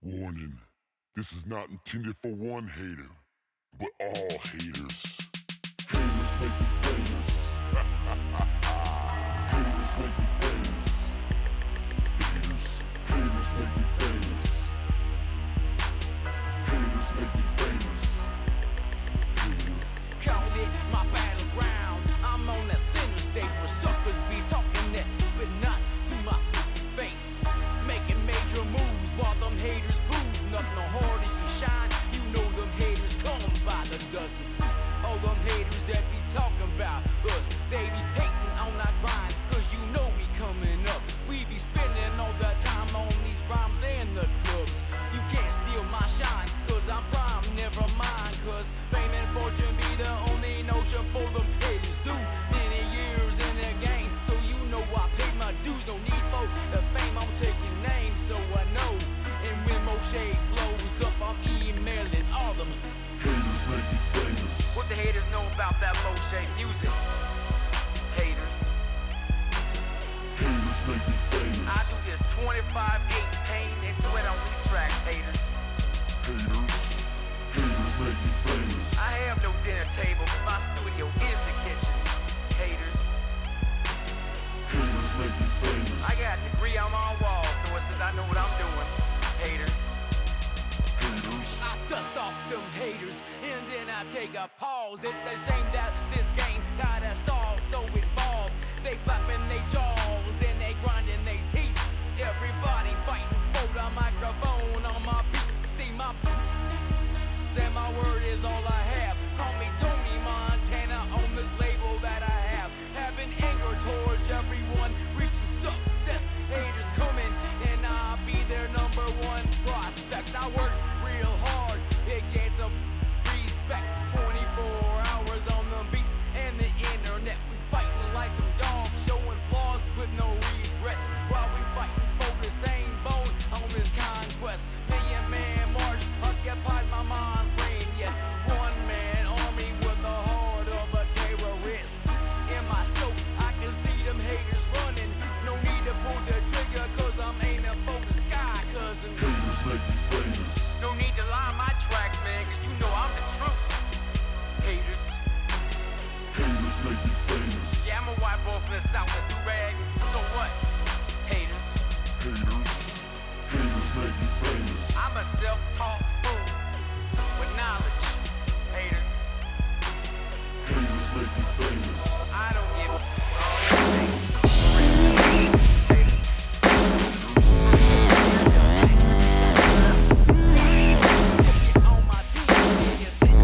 Warning, this is not intended for one hater, but all haters. Haters make me famous. Haters make me famous. Haters make me famous. Haters make me famous. Haters. Call it my battleground. I'm on that center stage where suckers be talking that, but not to my face. Making major moves while them haters prove nothing. No harder you shine, you know them haters come by the dozen. All them haters that be talking about us, they be hating on our grind, cause you know we coming up. We be spending all the time on these rhymes and the clubs. You can't steal my shine, cause I'm prime, never mind, cause fame and fortune be the only notion for them haters. Do many years in the game, so you know I paid my dues. No need for the fame, I'm taking names, so I know. And when Moshe blows up, I'm emailing all them Haters make me famous. what the haters know about that Moshe music. Haters, Haters make me famous. I do this 25/8 pain and sweat on these tracks, haters. Haters. Haters make me famous. I have no dinner table, my studio is the kitchen. Haters, Haters make me famous. I got a degree on my wall, so it says I know what I'm doing. Haters, Haters. I dust off them haters, and then I take a pause. It's a shame that this game got us all so involved. They flapping their jaws and they grinding their teeth. Everybody fighting for the microphone on my beats. See my and my word is all I have. Call me Tony Montana on this label that I have. Having anger towards everyone reaching success. Haters coming and I'll be their number one prospect. I work real hard, it gets some respect. 24 hours on the beats and the internet. We fighting like some dogs, showing flaws with no regrets. While we fighting for the same bone on this conquest. Million man march occupies my mind frame. Yes, one man army with the heart of a terrorist. In my scope, I can see them haters running. No need to pull the trigger, cause I'm aiming for the sky, cousin. Haters make me famous. No need to lie my tracks, man, cause you know I'm the truth. Haters. Haters make me famous. Yeah, I'm a white boy from the south with do rag. So what? Haters. Haters. Haters make me famous. I'm a self-taught fool with knowledge. Haters. Haters make me famous. I don't give a on my team, and you sit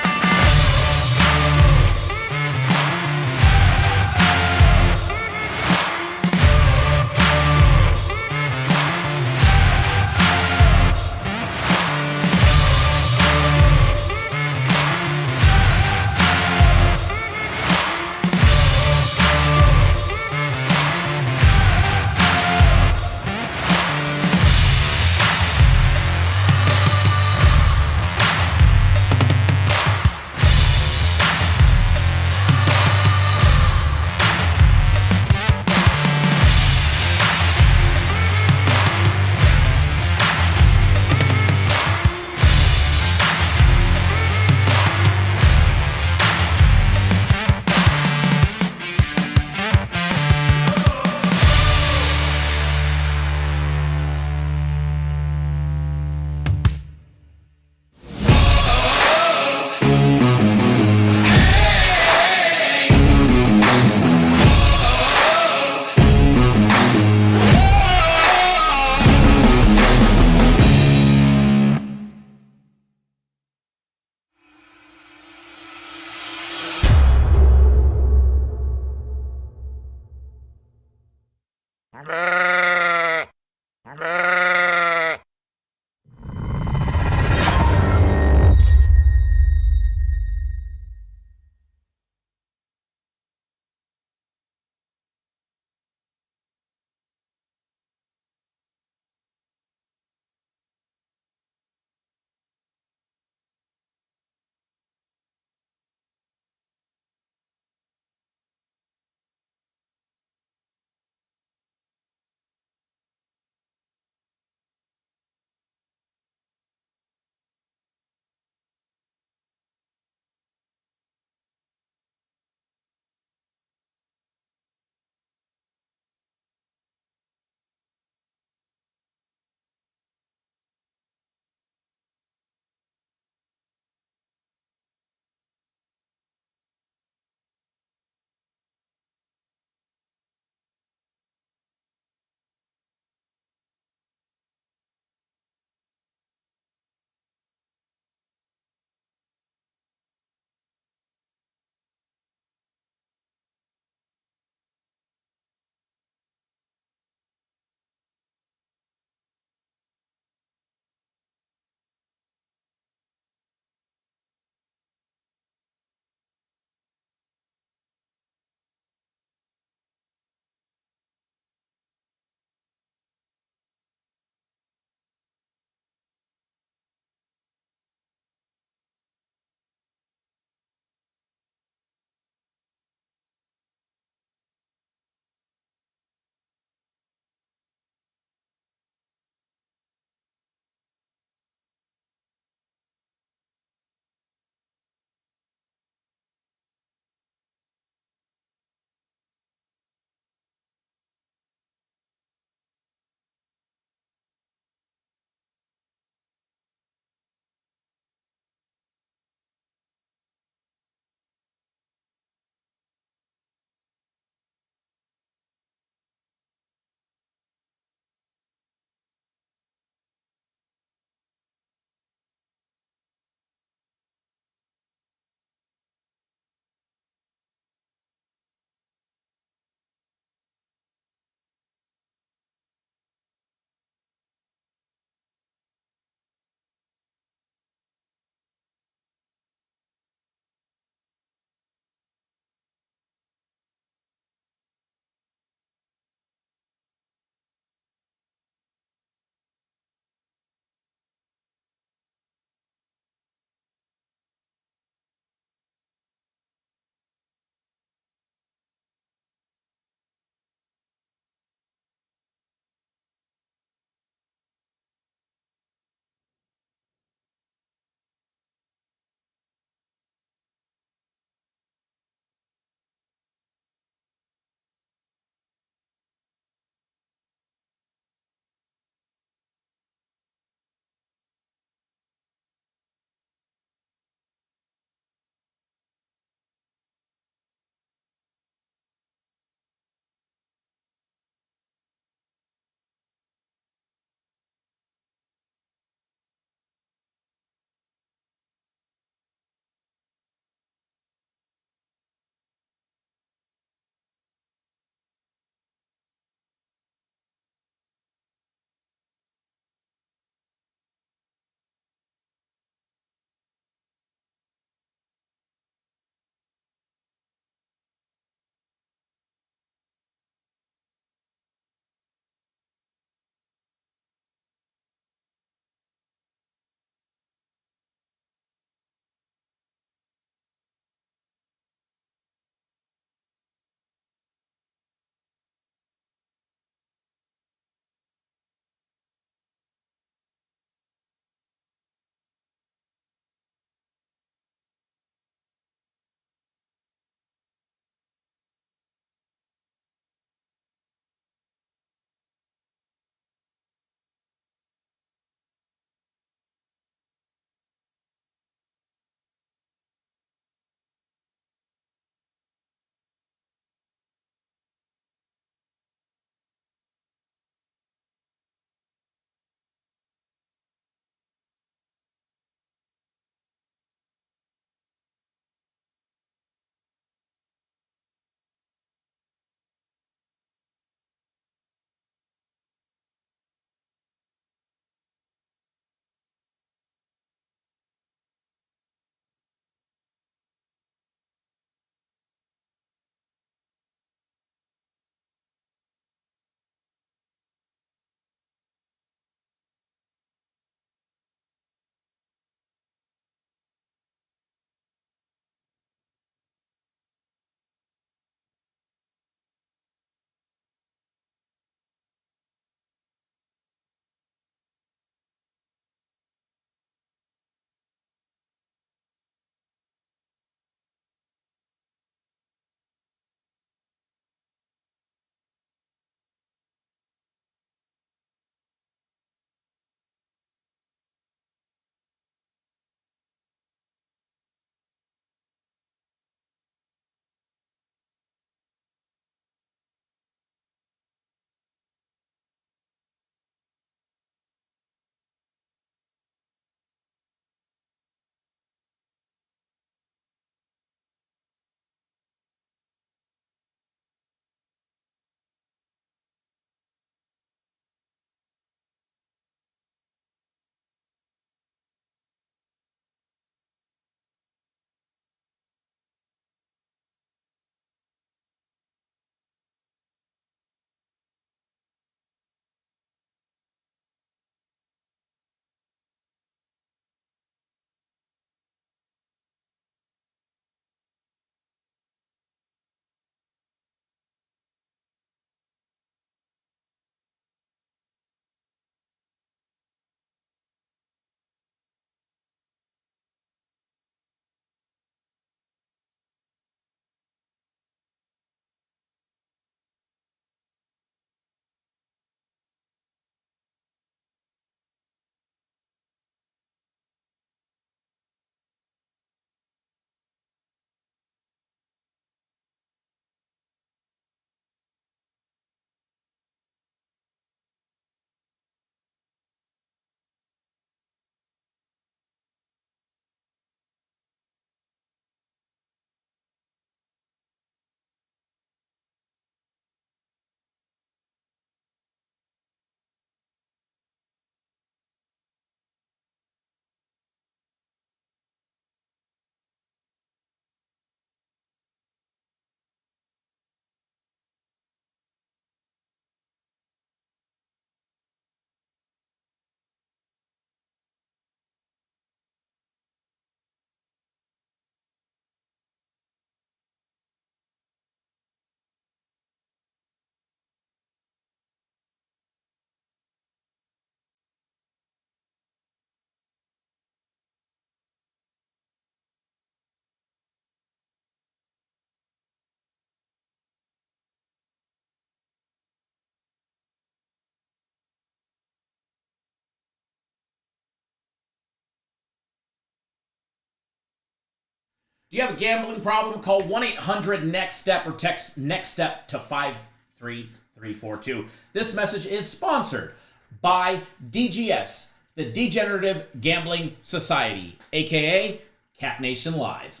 Do you have a gambling problem? Call 1-800-NEXT-STEP or text NEXT STEP to 53342. This message is sponsored by DGS, the Degenerative Gambling Society, aka Cat Nation Live.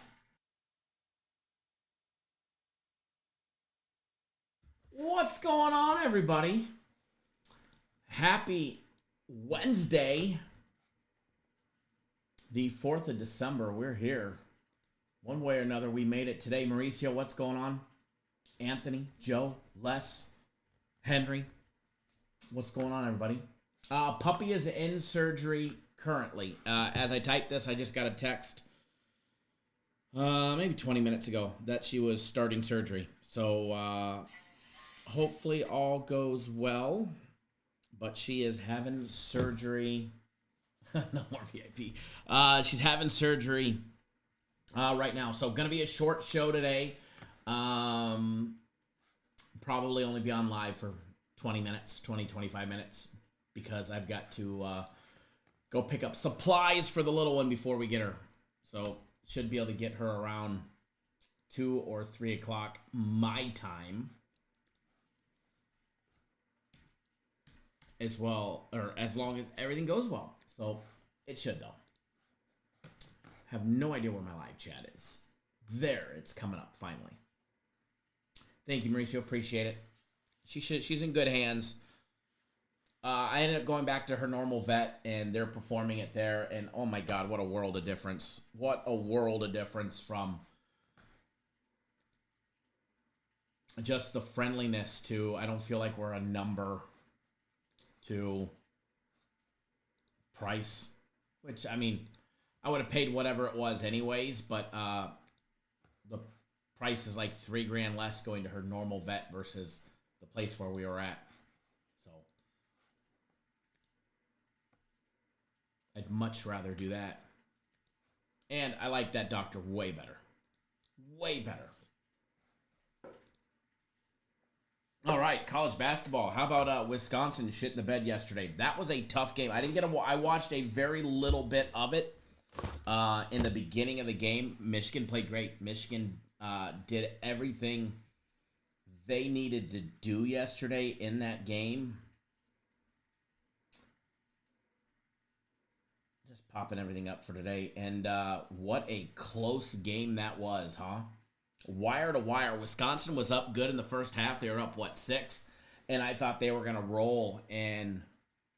What's going on, everybody? Happy Wednesday, the 4th of December. We're here. One way or another, we made it today. Mauricio, what's going on? Anthony, Joe, Les, Henry. What's going on, everybody? Puppy is in surgery currently. As I type this, I just got a text maybe 20 minutes ago that she was starting surgery. So hopefully all goes well. But she is having surgery. No more VIP. She's having surgery right now. So going to be a short show today. Probably only be on live for 20 minutes, 25 minutes. Because I've got to go pick up supplies for the little one before we get her. So should be able to get her around 2 or 3 o'clock my time. As well, or as long as everything goes well. So it should, though. Have no idea where my live chat is. There, it's coming up finally. Thank you, Mauricio. Appreciate it. She's in good hands. I ended up going back to her normal vet, and they're performing it there. And oh my God, what a world of difference! What a world of difference from just the friendliness to I don't feel like we're a number. To price, which I mean, I would have paid whatever it was anyways, but the price is like $3,000 less going to her normal vet versus the place where we were at. So I'd much rather do that. And I like that doctor way better. Way better. All right, college basketball. How about Wisconsin shit in the bed yesterday? That was a tough game. I watched a very little bit of it in the beginning of the game. Michigan played great. Michigan did everything they needed to do yesterday in that game. Just popping everything up for today. And what a close game that was, huh? Wire to wire. Wisconsin was up good in the first half. They were up, 6? And I thought they were going to roll, and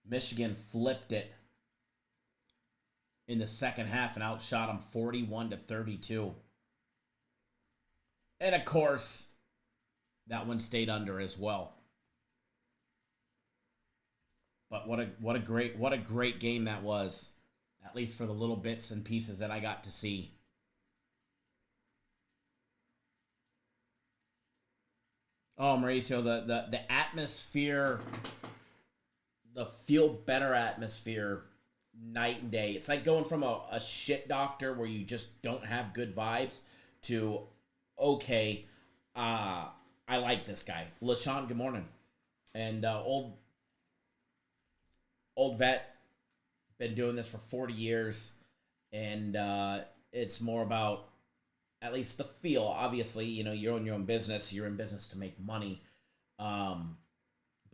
Michigan flipped it in the second half and outshot them 41-32. And, of course, that one stayed under as well. But what a great game that was, at least for the little bits and pieces that I got to see. Oh, Mauricio, the atmosphere, the feel better atmosphere, night and day. It's like going from a shit doctor where you just don't have good vibes to, okay, I like this guy. LaShawn, good morning. And old vet, been doing this for 40 years, and it's more about at least the feel. Obviously, you know, you own your own business. You're in business to make money. But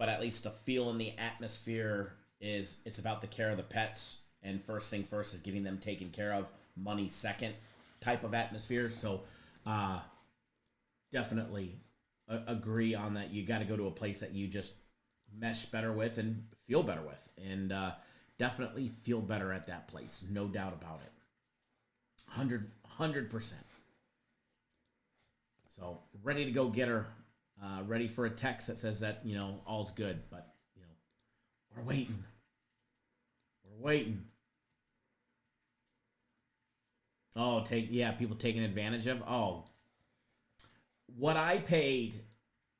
at least the feel and the atmosphere is, it's about the care of the pets. And first thing first is getting them taken care of. Money second type of atmosphere. So definitely agree on that. You got to go to a place that you just mesh better with and feel better with. And definitely feel better at that place. No doubt about it. 100%. So, ready to go get her. Ready for a text that says that, you know, all's good. But, you know, we're waiting. We're waiting. Oh, people taking advantage of. Oh, what I paid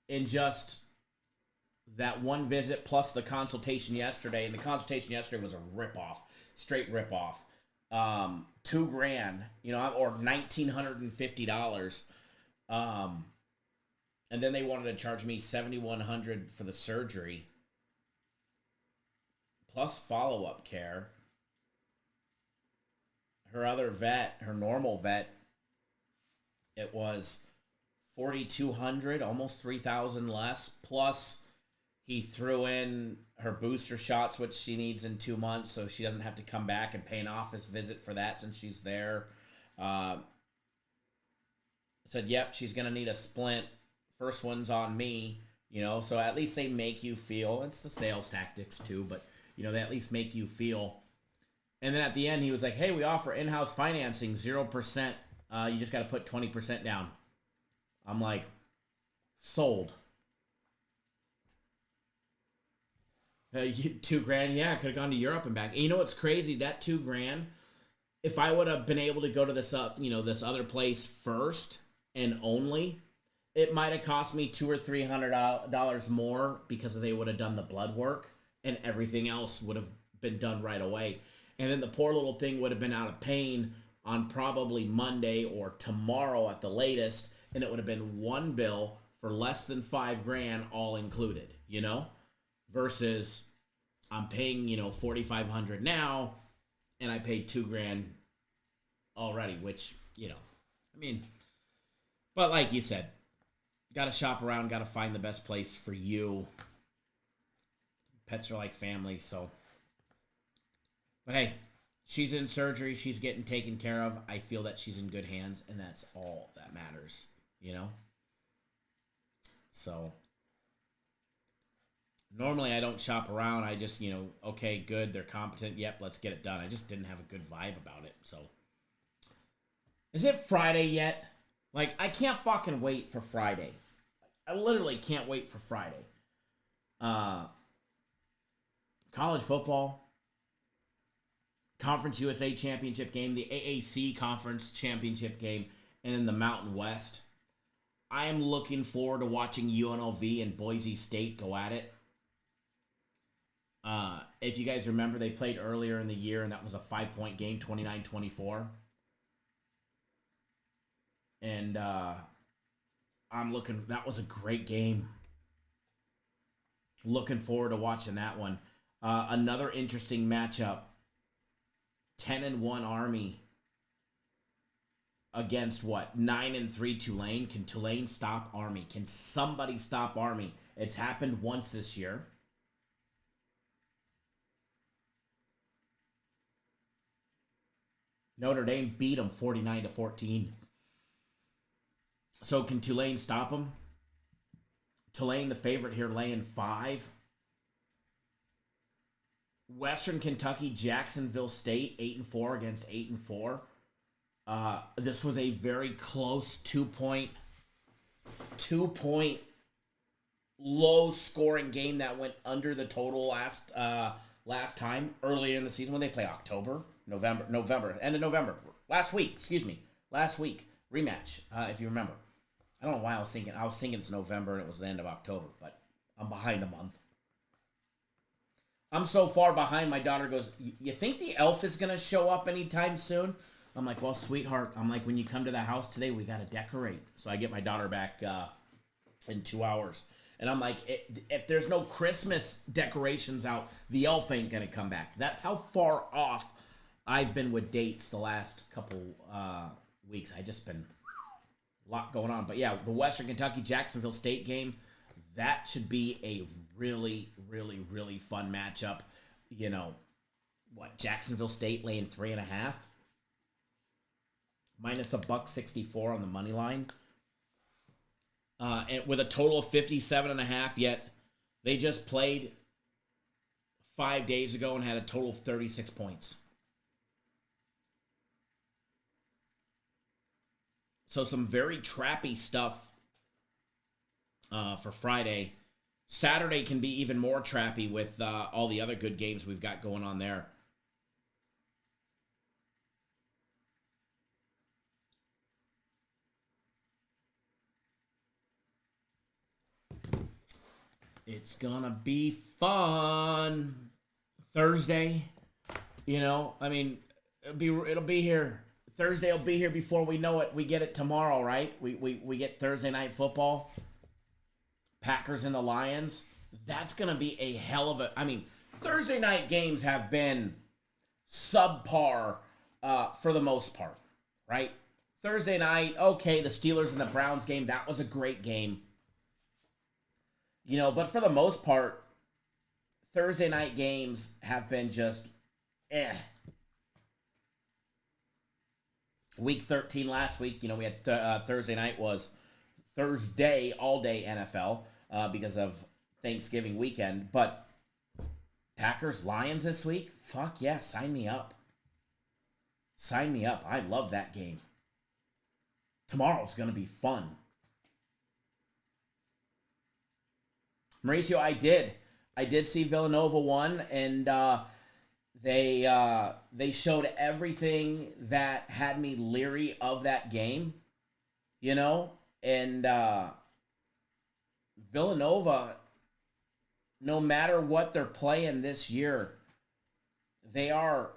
in just that one visit plus the consultation yesterday, and the consultation yesterday was a ripoff, straight ripoff. $2,000, you know, or $1,950. And then they wanted to charge me $7,100 for the surgery, plus follow-up care. Her other vet, her normal vet, it was 4,200, almost 3,000 less. Plus, he threw in her booster shots, which she needs in 2 months, so she doesn't have to come back and pay an office visit for that since she's there. Said, yep, she's going to need a splint. First one's on me, so at least they make you feel, it's the sales tactics too, but, they at least make you feel. And then at the end, he was like, hey, we offer in-house financing, 0%. You just got to put 20% down. I'm like, sold. $2,000, yeah, I could have gone to Europe and back. And you know what's crazy? That $2,000, if I would have been able to go to this, this other place first and only, it might have cost me $200 or $300 more because they would have done the blood work and everything else would have been done right away. And then the poor little thing would have been out of pain on probably Monday or tomorrow at the latest, and it would have been one bill for less than $5,000 all included, versus I'm paying, $4,500 now, and I paid $2,000 already, which, but like you said, got to shop around, got to find the best place for you. Pets are like family, so. But hey, she's in surgery. She's getting taken care of. I feel that she's in good hands, and that's all that matters, So, normally I don't shop around. I just, okay, good, they're competent. Yep, let's get it done. I just didn't have a good vibe about it, so. Is it Friday yet? Like, I can't fucking wait for Friday. I literally can't wait for Friday. College football. Conference USA Championship game, the AAC Conference Championship game, and then the Mountain West. I am looking forward to watching UNLV and Boise State go at it. If you guys remember, they played earlier in the year, and that was a 5-point game, 29-24. And that was a great game. Looking forward to watching that one. Another interesting matchup. 10-1 Army against 9-3 Tulane. Can Tulane stop Army? Can somebody stop Army? It's happened once this year. Notre Dame beat them 49-14. So can Tulane stop them? Tulane, the favorite here, laying 5. Western Kentucky, Jacksonville State, 8-4 against 8-4. This was a very close 2-point low-scoring game that went under the total last time earlier in the season when they play November, end of November. Last week rematch. If you remember, I don't know why I was thinking it's November and it was the end of October, but I'm behind a month. I'm so far behind, my daughter goes, you think the elf is going to show up anytime soon? I'm like, well, sweetheart, when you come to the house today, we got to decorate. So I get my daughter back in 2 hours. And I'm like, if there's no Christmas decorations out, the elf ain't going to come back. That's how far off I've been with dates the last couple weeks. I just been a lot going on. But yeah, the Western Kentucky Jacksonville State game, that should be a really, really, really fun matchup. Jacksonville State laying 3.5, minus $1.64 on the money line, and with a total of 57.5. Yet they just played 5 days ago and had a total of 36 points. So some very trappy stuff for Friday. Saturday can be even more trappy with all the other good games we've got going on there. It's gonna be fun. Thursday, it'll be here. Thursday will be here before we know it. We get it tomorrow, right? We get Thursday night football. Packers and the Lions. That's going to be a hell of a... Thursday night games have been subpar for the most part, right? Thursday night, okay, the Steelers and the Browns game, that was a great game. But for the most part, Thursday night games have been just eh. Week 13 last week, we had Thursday night was Thursday all day NFL because of Thanksgiving weekend. But Packers Lions this week, fuck yeah, sign me up. Sign me up. I love that game. Tomorrow's gonna be fun. Mauricio, I did see Villanova won, and they showed everything that had me leery of that game, and Villanova, no matter what they're playing this year, they are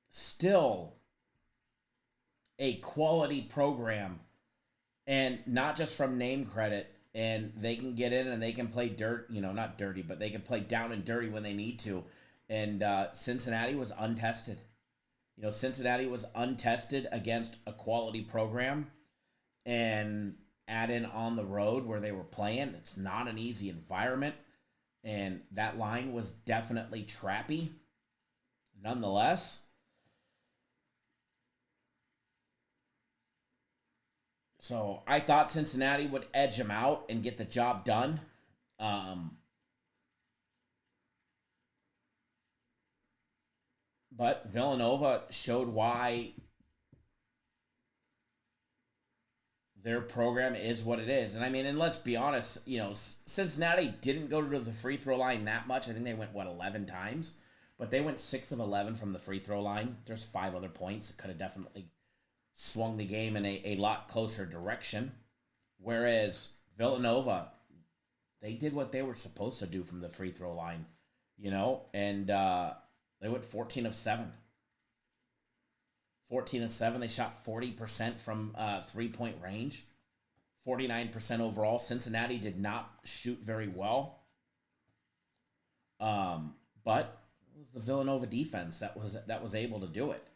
still a quality program, and not just from name credit. And they can get in and they can play not dirty, but they can play down and dirty when they need to. And Cincinnati was untested. Cincinnati was untested against a quality program, and add in on the road where they were playing. It's not an easy environment, and that line was definitely trappy. Nonetheless, so I thought Cincinnati would edge them out and get the job done. But Villanova showed why their program is what it is. And and let's be honest, Cincinnati didn't go to the free throw line that much. I think they went, 11 times? But they went 6 of 11 from the free throw line. There's 5 other points that could have definitely swung the game in a lot closer direction. Whereas Villanova, they did what they were supposed to do from the free throw line, and they went 14 of 7. 14 of 7. They shot 40% from 3-point range, 49% overall. Cincinnati did not shoot very well. But it was the Villanova defense that was able to do it.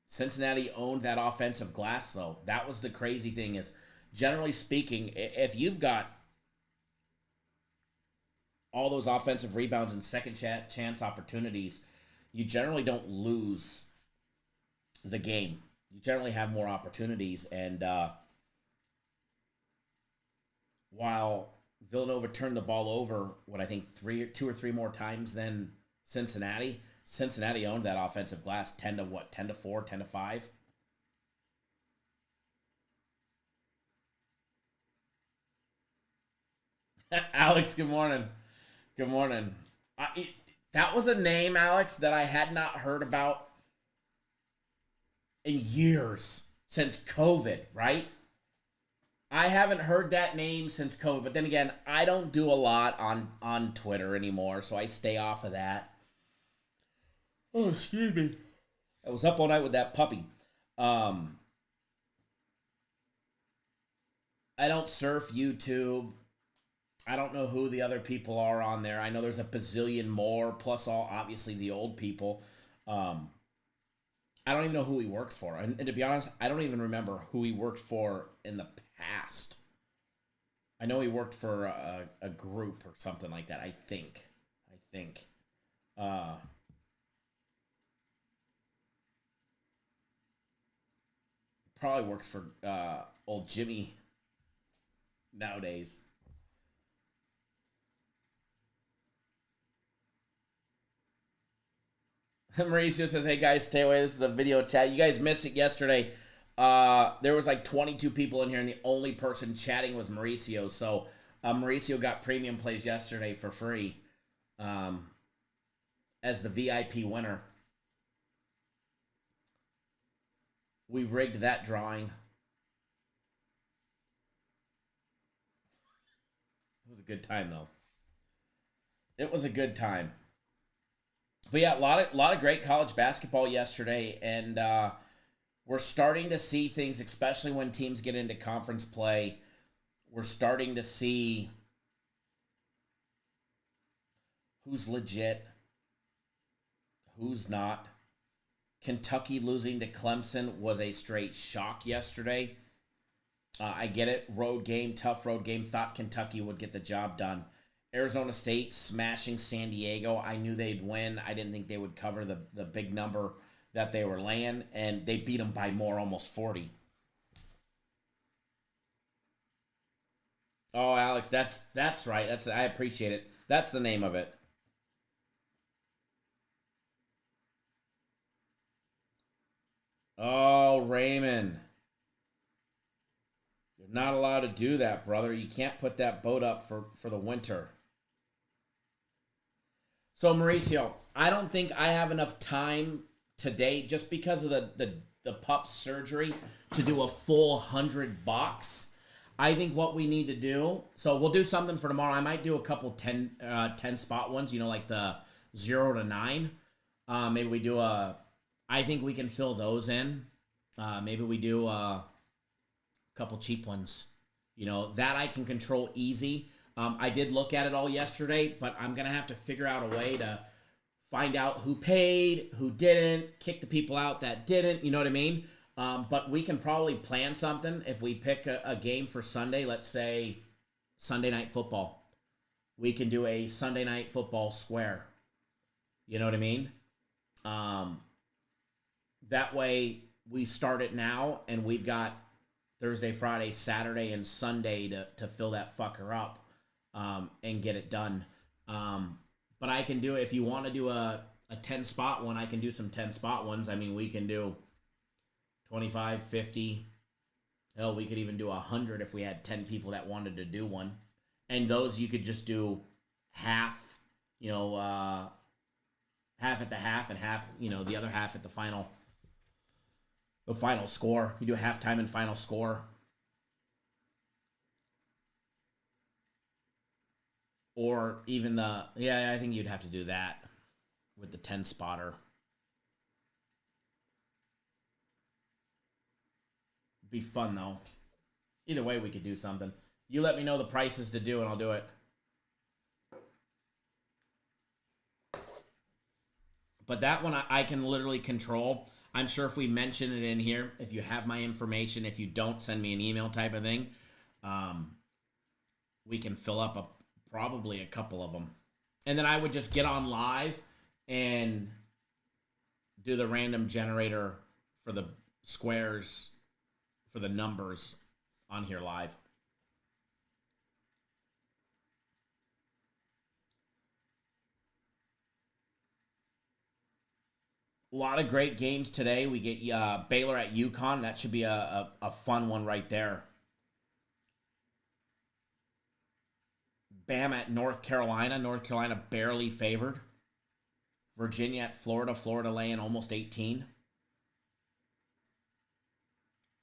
Cincinnati owned that offensive glass, though. That was the crazy thing is, generally speaking, if you've got all those offensive rebounds and second chance opportunities, you generally don't lose the game. You generally have more opportunities. And while Villanova turned the ball over, I think 2 or 3 more times than Cincinnati, Cincinnati owned that offensive glass 10 to 4, 10 to 5. Alex, good morning. Good morning. That was a name, Alex, that I had not heard about in years, since COVID, right? I haven't heard that name since COVID. But then again, I don't do a lot on Twitter anymore, so I stay off of that. Oh, excuse me. I was up all night with that puppy. I don't surf YouTube. I don't know who the other people are on there. I know there's a bazillion more, plus obviously the old people. I don't even know who he works for. And to be honest, I don't even remember who he worked for in the past. I know he worked for a group or something like that, I think. Probably works for old Jimmy nowadays. Mauricio says, hey guys, stay away. This is a video chat. You guys missed it yesterday. There was like 22 people in here, and the only person chatting was Mauricio. So Mauricio got premium plays yesterday for free as the VIP winner. We rigged that drawing. It was a good time, though. It was a good time. But yeah, a lot of great college basketball yesterday, and we're starting to see things, especially when teams get into conference play. We're starting to see who's legit, who's not. Kentucky losing to Clemson was a straight shock yesterday. I get it. Road game, tough road game. Thought Kentucky would get the job done. Arizona State smashing San Diego. I knew they'd win. I didn't think they would cover the big number that they were laying, and they beat them by more, almost 40. Oh, Alex, that's right. I appreciate it. That's the name of it. Oh, Raymond. You're not allowed to do that, brother. You can't put that boat up for the winter. So, Mauricio, I don't think I have enough time today just because of the pup's surgery to do a full $100. I think what we need to do, so we'll do something for tomorrow. I might do a couple 10 spot ones, like the 0 to 9. Maybe we do I think we can fill those in. Maybe we do a couple cheap ones. That I can control easy. I did look at it all yesterday, but I'm going to have to figure out a way to find out who paid, who didn't, kick the people out that didn't, you know what I mean? But we can probably plan something if we pick a game for Sunday, let's say Sunday Night Football. We can do a Sunday Night Football square. You know what I mean? That way we start it now, and we've got Thursday, Friday, Saturday, and Sunday to fill that fucker up and get it done. But I can do it. If you want to do a 10-spot one, I can do some 10-spot ones. I mean, we can do 25, 50. Hell, we could even do 100 if we had 10 people that wanted to do one. And those you could just do half, half at the half and half, the other half at the final score. You do halftime and final score. Or even I think you'd have to do that with the 10-spotter. Be fun, though. Either way, we could do something. You let me know the prices to do, and I'll do it. But that one I can literally control. I'm sure if we mention it in here, if you have my information, if you don't, send me an email type of thing, we can fill up probably a couple of them. And then I would just get on live and do the random generator for the squares, for the numbers on here live. A lot of great games today. We get Baylor at UConn. That should be a fun one right there. Bama at North Carolina. North Carolina barely favored. Virginia at Florida. Florida laying almost 18.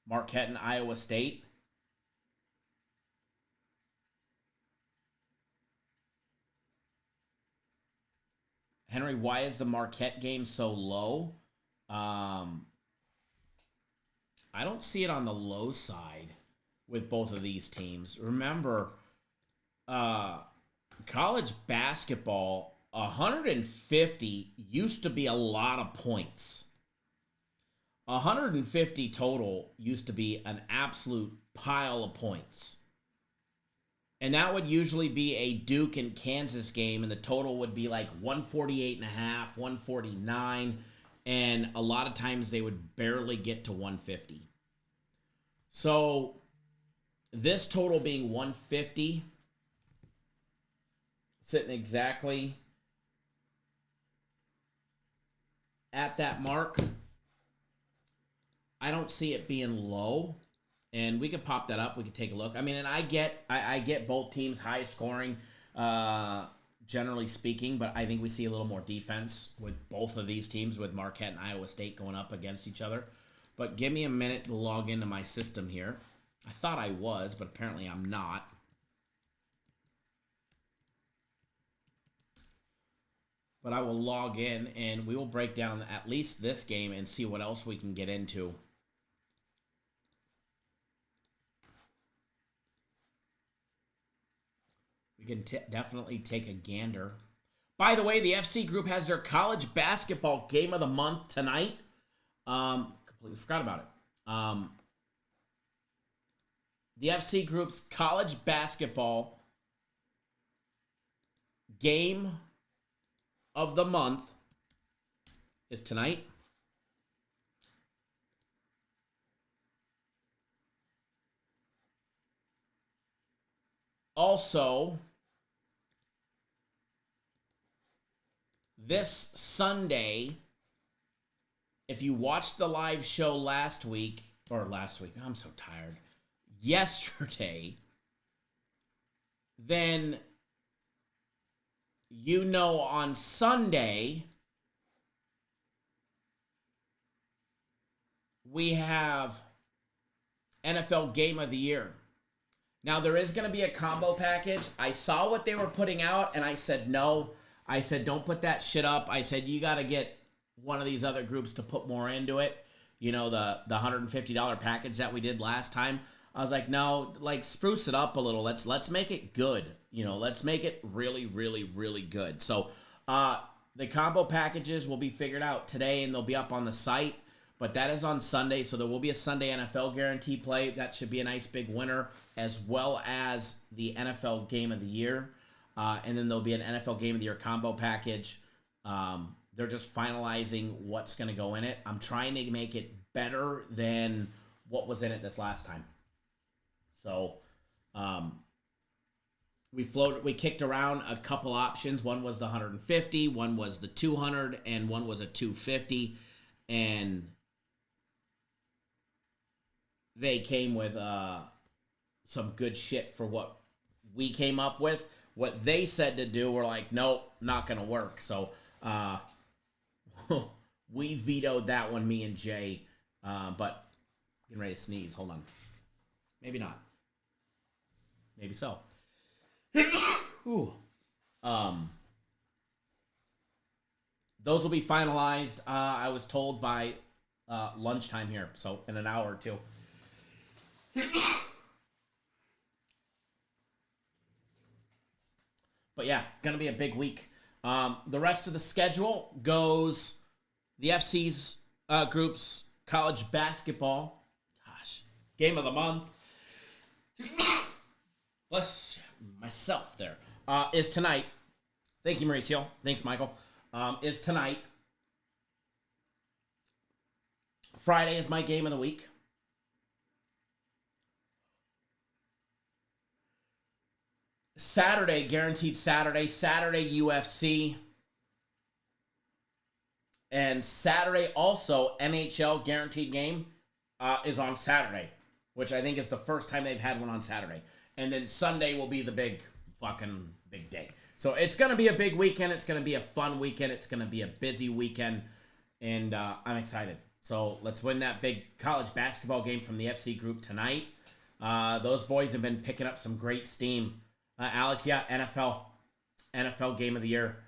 Marquette and Iowa State. Henry, why is the Marquette game so low? I don't see it on the low side with both of these teams. Remember, college basketball, 150 used to be a lot of points. 150 total used to be an absolute pile of points. And that would usually be a Duke and Kansas game, and the total would be like 148.5, 149, and a lot of times they would barely get to 150. So this total being 150, sitting exactly at that mark, I don't see it being low. And we could pop that up. We could take a look. I mean, and I get both teams high scoring, generally speaking, but I think we see a little more defense with both of these teams, with Marquette and Iowa State going up against each other. But give me a minute to log into my system here. I thought I was, but apparently I'm not. But I will log in, and we will break down at least this game and see what else we can get into. We can definitely take a gander. By the way, the FC Group has their college basketball game of the month tonight. Completely forgot about it. The FC Group's college basketball game of the month is tonight. Also, this Sunday, if you watched the live show last week, I'm so tired, yesterday, then you know on Sunday, we have NFL Game of the Year. Now, there is going to be a combo package. I saw what they were putting out, and I said no. I said, don't put that shit up. I said, you got to get one of these other groups to put more into it. You know, the $150 package that we did last time. I was like, no, like, spruce it up a little. Let's make it good. You know, let's make it really, really, really good. So, the combo packages will be figured out today, and they'll be up on the site. But that is on Sunday, so there will be a Sunday NFL guarantee play. That should be a nice big winner, as well as the NFL Game of the Year. And then there'll be an NFL Game of the Year combo package. They're just finalizing what's going to go in it. I'm trying to make it better than what was in it this last time. So we kicked around a couple options. One was the 150, one was the 200, and one was a 250. And they came with some good shit for what we came up with. What they said to do, we're like, nope, not going to work. So we vetoed that one, me and Jay. But getting ready to sneeze. Hold on. Maybe not. Maybe so. Ooh. Those will be finalized, I was told, by lunchtime here. So in an hour or two. But yeah, going to be a big week. The rest of the schedule goes the FC's group's college basketball. Gosh, game of the month. Bless myself there. Is tonight. Thank you, Mauricio. Thanks, Michael. Is tonight. Friday is my game of the week. Saturday, guaranteed Saturday. Saturday, UFC. And Saturday also, NHL guaranteed game is on Saturday, which I think is the first time they've had one on Saturday. And then Sunday will be the big day. So it's going to be a big weekend. It's going to be a fun weekend. It's going to be a busy weekend. And I'm excited. So let's win that big college basketball game from the FC group tonight. Those boys have been picking up some great steam. Alex, yeah, NFL Game of the Year,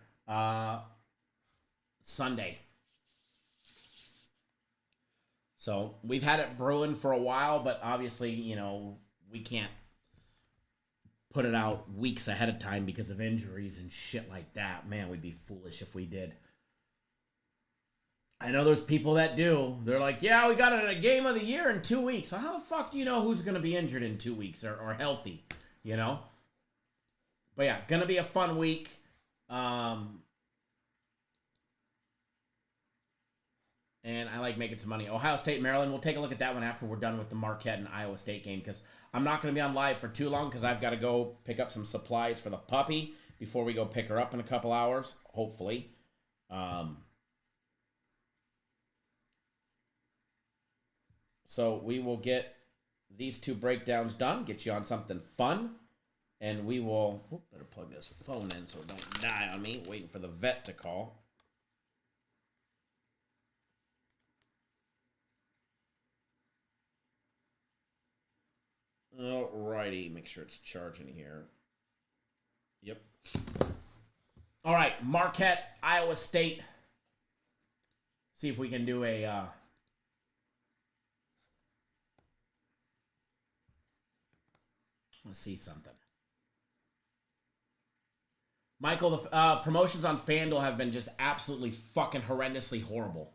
Sunday. So we've had it brewing for a while, but obviously, you know, we can't put it out weeks ahead of time because of injuries and shit like that. Man, we'd be foolish if we did. I know there's people that do. They're like, yeah, we got a Game of the Year in 2 weeks. So how the fuck do you know who's going to be injured in 2 weeks or healthy, you know? But yeah, going to be a fun week. And I like making some money. Ohio State, Maryland. We'll take a look at that one after we're done with the Marquette and Iowa State game because I'm not going to be on live for too long because I've got to go pick up some supplies for the puppy before we go pick her up in a couple hours, hopefully. So we will get these two breakdowns done, get you on something fun, and we will... Oh, better plug this phone in so it don't die on me, waiting for the vet to call. Alrighty, make sure it's charging here. Yep. All right, Marquette, Iowa State. See if we can do a... Let's see something. Michael, the promotions on FanDuel have been just absolutely fucking horrendously horrible.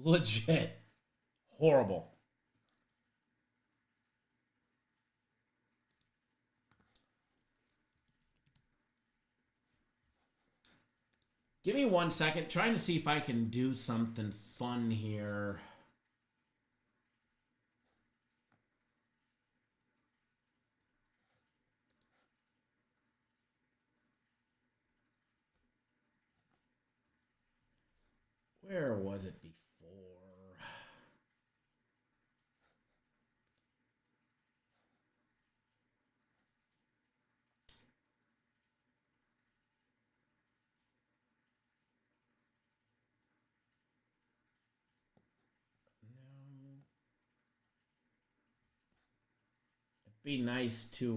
Legit. Horrible. Give me 1 second. Trying to see if I can do something fun here. Where was it before? No. It'd be nice to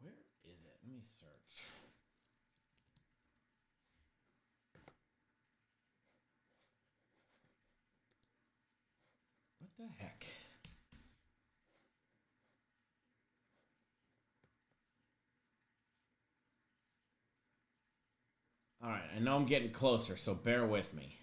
where is it? Let me search. What the heck? All right, I know I'm getting closer, so bear with me.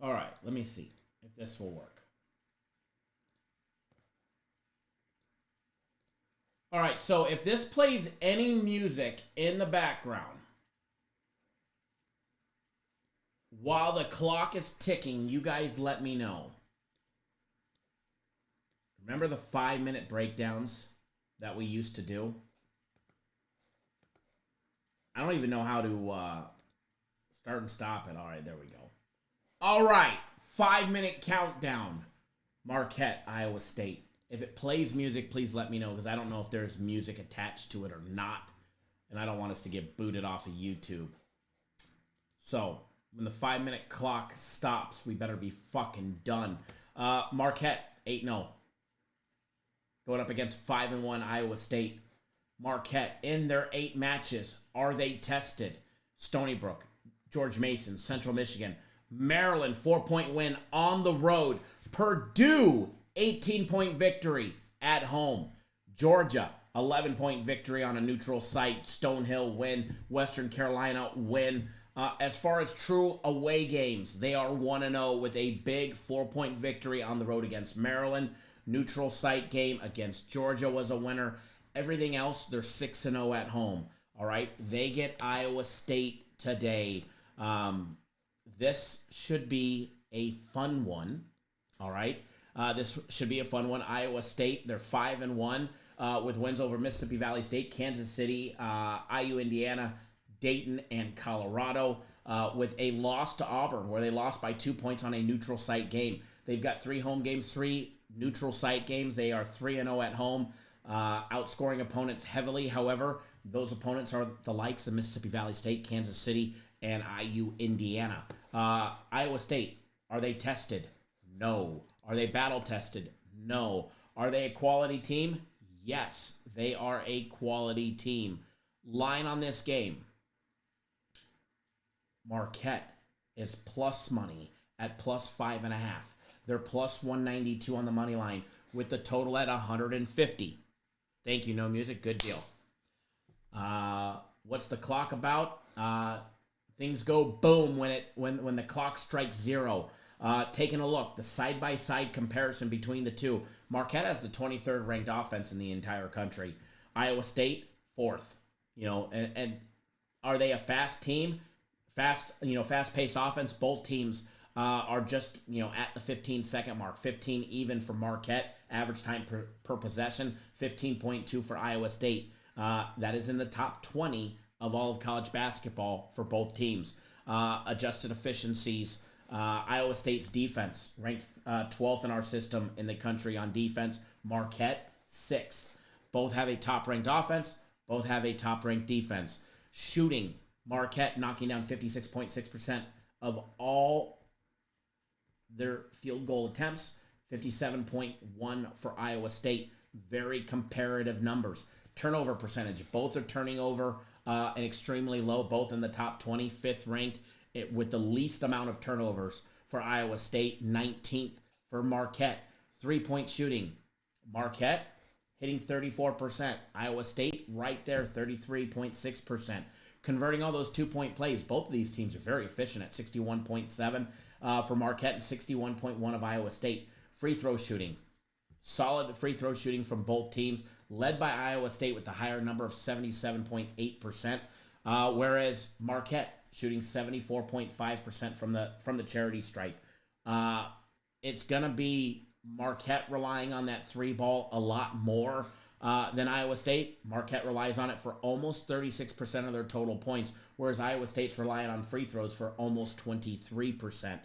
All right, let me see if this will work. All right, so if this plays any music in the background while the clock is ticking, you guys let me know. Remember the 5-minute breakdowns that we used to do? I don't even know how to start and stop it. All right, there we go. All right, 5-minute countdown. Marquette, Iowa State. If it plays music, please let me know, because I don't know if there's music attached to it or not, and I don't want us to get booted off of YouTube. So, when the 5-minute clock stops, we better be fucking done. Marquette, 8-0. Going up against 5-1 Iowa State. Marquette, in their 8 matches, are they tested? Stony Brook, George Mason, Central Michigan. Maryland, 4-point win on the road. Purdue, 18-point victory at home. Georgia, 11-point victory on a neutral site. Stonehill win. Western Carolina win. As far as true away games, they are 1-0 with a big 4-point victory on the road against Maryland. Neutral site game against Georgia was a winner. Everything else, they're 6-0 at home. All right, they get Iowa State today. This should be a fun one. All right. This should be a fun one. Iowa State, they're 5-1 with wins over Mississippi Valley State, Kansas City, IU, Indiana, Dayton, and Colorado, with a loss to Auburn, where they lost by 2 points on a neutral site game. They've got 3 home games, 3 neutral site games. They are 3-0 at home, outscoring opponents heavily. However, those opponents are the likes of Mississippi Valley State, Kansas City, and IU, Indiana. Iowa State, are they tested? No. Are they battle tested? No. Are they a quality team? Yes, they are a quality team. Line on this game. Marquette is plus money at plus 5.5. They're plus 192 on the money line with the total at 150. Thank you, no music. Good deal. What's the clock about? Things go boom when the clock strikes 0. Taking a look, the side-by-side comparison between the two. Marquette has the 23rd ranked offense in the entire country. Iowa State, 4th. You know, and are they a fast team? Fast-paced offense. Both teams are just, at the 15-second mark. 15 even for Marquette. Average time per possession, 15.2 for Iowa State. That is in the top 20 of all of college basketball for both teams. Adjusted efficiencies. Iowa State's defense ranked 12th in our system in the country on defense. Marquette, 6th. Both have a top-ranked offense. Both have a top-ranked defense. Shooting, Marquette knocking down 56.6% of all their field goal attempts, 57.1 for Iowa State. Very comparative numbers. Turnover percentage, both are turning over and extremely low, both in the top 20, fifth ranked with the least amount of turnovers for Iowa State, 19th for Marquette. Three-point shooting, Marquette hitting 34%. Iowa State right there, 33.6%. Converting all those two-point plays, both of these teams are very efficient at 61.7 for Marquette and 61.1 of Iowa State. Free throw shooting, solid free throw shooting from both teams, led by Iowa State with the higher number of 77.8%, whereas Marquette shooting 74.5% from the charity stripe. It's going to be Marquette relying on that three ball a lot more than Iowa State. Marquette relies on it for almost 36% of their total points, whereas Iowa State's relying on free throws for almost 23%.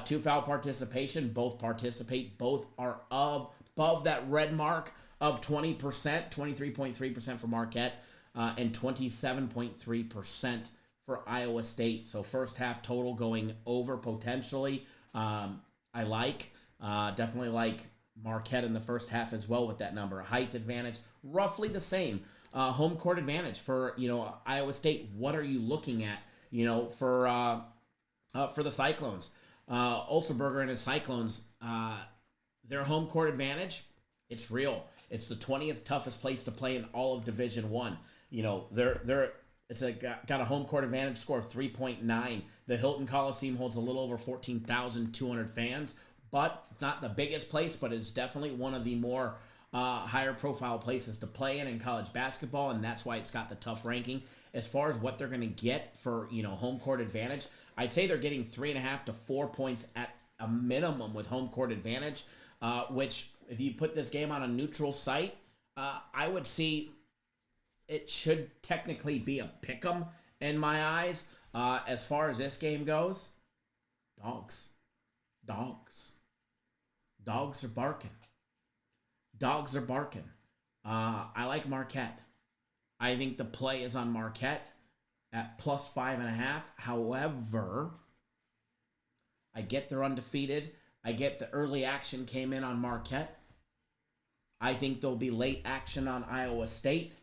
Two foul participation, both participate. Both are above that red mark of 20%, 23.3% for Marquette, and 27.3% for Iowa State. So first half total going over potentially. I definitely like Marquette in the first half as well with that number. Height advantage, roughly the same. Home court advantage for, Iowa State. What are you looking at, for the Cyclones? Olsenberger and his Cyclones, their home court advantage, it's real. It's the 20th toughest place to play in all of Division I. Got a home court advantage score of 3.9. The Hilton Coliseum holds a little over 14,200 fans, but not the biggest place, but it's definitely one of the more higher profile places to play in college basketball, and that's why it's got the tough ranking. As far as what they're going to get for, home court advantage, I'd say they're getting 3.5 to 4 points at a minimum with home court advantage, which if you put this game on a neutral site, I would see it should technically be a pick'em in my eyes. As far as this game goes, dogs are barking. Dogs are barking. I like Marquette. I think the play is on Marquette at plus 5.5. However, I get they're undefeated. I get the early action came in on Marquette. I think there'll be late action on Iowa State.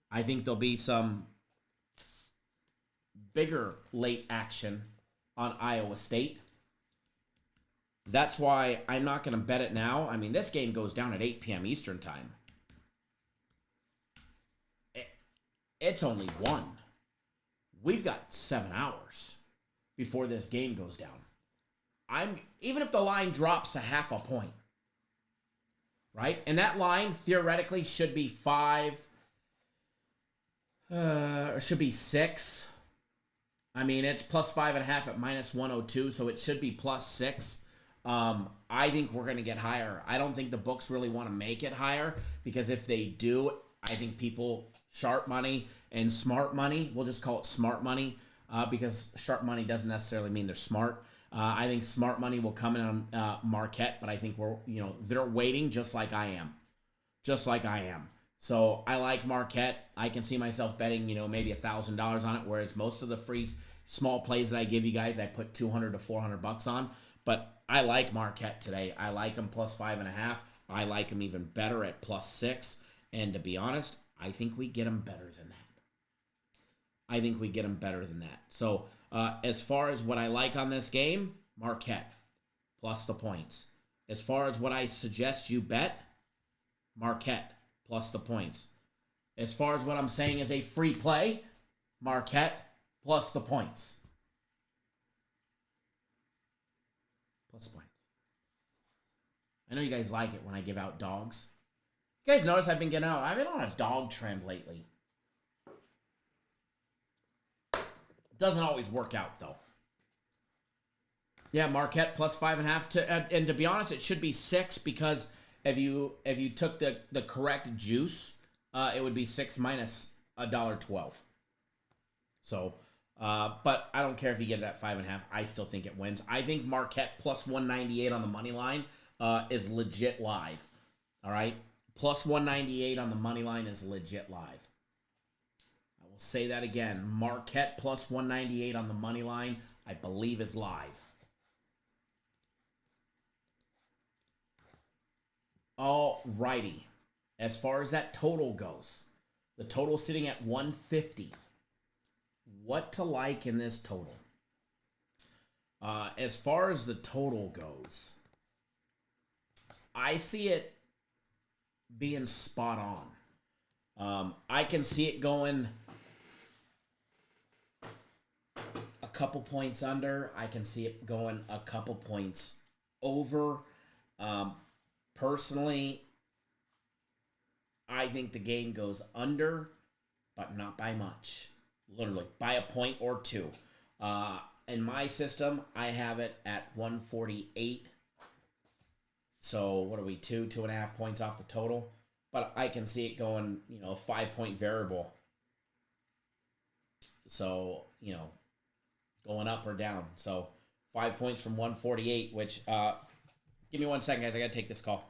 I think there'll be some bigger late action on Iowa State. That's why I'm not going to bet it now. I mean, this game goes down at 8 p.m. Eastern time. It's only 1. We've got 7 hours before this game goes down. Even if the line drops a half a point, right? And that line theoretically should be 5, or should be 6. I mean, it's plus 5.5 at minus 102, so it should be plus 6. I think we're going to get higher. I don't think the books really want to make it higher, because if they do, I think people, sharp money and smart money, we'll just call it smart money, because sharp money doesn't necessarily mean they're smart. I think smart money will come in on Marquette, but I think they're waiting just like I am. So I like Marquette. I can see myself betting, maybe $1,000 on it, whereas most of the free small plays that I give you guys, I put $200 to $400 on. But I like Marquette today. I like them plus 5.5. I like them even better at plus 6. And to be honest, I think we get them better than that. So as far as what I like on this game, Marquette plus the points. As far as what I suggest you bet, Marquette plus the points. As far as what I'm saying is a free play, Marquette plus the points. Plus points. I know you guys like it when I give out dogs. You guys notice I've been on a dog trend lately. Doesn't always work out though. Yeah, Marquette plus 5.5 and to be honest, it should be 6, because if you took the correct juice, it would be 6 minus $1.12. So, but I don't care if you get it at 5.5. I still think it wins. I think Marquette plus 198 on the money line is legit live. All right, plus 198 on the money line is legit live. I will say that again. Marquette plus 198 on the money line, I believe, is live. All righty. As far as that total goes, the total sitting at 150. What to like in this total? As far as the total goes, I see it being spot on. I can see it going a couple points under. I can see it going a couple points over. Personally, I think the game goes under, but not by much. Literally, by a point or two. In my system, I have it at 148. So what are we, 2.5 points off the total? But I can see it going, a 5-point variable. So, going up or down. So 5 points from 148, which, give me 1 second, guys. I got to take this call.